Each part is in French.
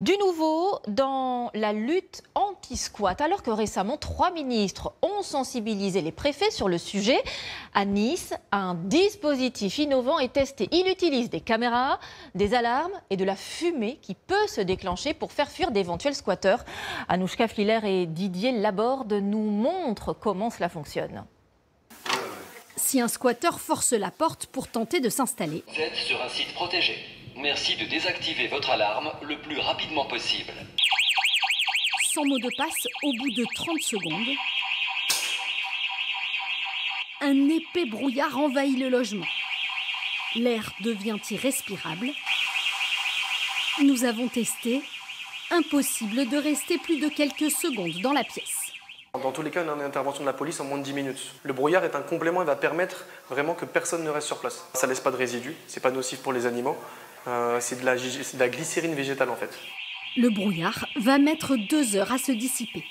Du nouveau dans la lutte anti-squat, alors que récemment 3 ministres ont sensibilisé les préfets sur le sujet. À Nice, un dispositif innovant est testé. Il utilise des caméras, des alarmes et de la fumée qui peut se déclencher pour faire fuir d'éventuels squatteurs. Anouchka Fliller et Didier Laborde nous montrent comment cela fonctionne. Si un squatteur force la porte pour tenter de s'installer, Vous êtes sur un site protégé. Merci de désactiver votre alarme le plus rapidement possible. sans mot de passe, au bout de 30 secondes, un épais brouillard envahit le logement. L'air devient irrespirable. Nous avons testé. Impossible de rester plus de quelques secondes dans la pièce. Dans tous les cas, on a une intervention de la police en moins de 10 minutes. Le brouillard est un complément, il va permettre vraiment que personne ne reste sur place. Ça ne laisse pas de résidus, c'est pas nocif pour les animaux, c'est de la glycérine végétale en fait. Le brouillard va mettre 2 heures à se dissiper.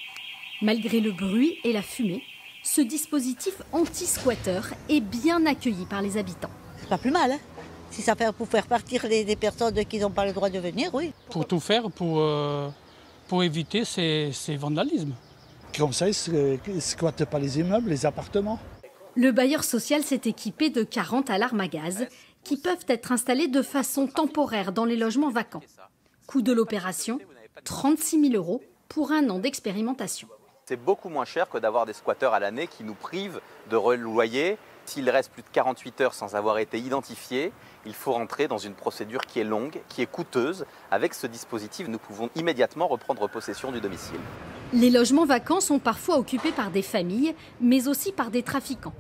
Malgré le bruit et la fumée, ce dispositif anti-squatter est bien accueilli par les habitants. C'est pas plus mal, hein. Si ça fait pour faire partir des personnes qui n'ont pas le droit de venir, oui. Pour tout faire, pour éviter ces vandalismes. Comme ça, ils ne squattent pas les immeubles, les appartements. Le bailleur social s'est équipé de 40 alarmes à gaz qui peuvent être installées de façon temporaire dans les logements vacants. Coût de l'opération, 36 000 € pour 1 an d'expérimentation. C'est beaucoup moins cher que d'avoir des squatteurs à l'année qui nous privent de reloyer. S'il reste plus de 48 heures sans avoir été identifié, il faut rentrer dans une procédure qui est longue, qui est coûteuse. Avec ce dispositif, nous pouvons immédiatement reprendre possession du domicile. Les logements vacants sont parfois occupés par des familles, mais aussi par des trafiquants.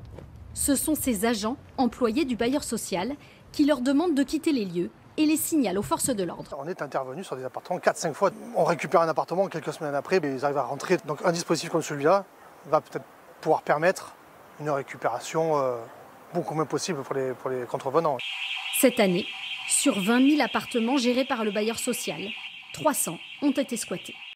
Ce sont ces agents, employés du bailleur social, qui leur demandent de quitter les lieux et les signalent aux forces de l'ordre. On est intervenu sur des appartements 4-5 fois. On récupère un appartement quelques semaines après, mais ils arrivent à rentrer. Donc un dispositif comme celui-là va peut-être pouvoir permettre une récupération beaucoup moins possible pour les contrevenants. Cette année, sur 20 000 appartements gérés par le bailleur social, 300 ont été squattés.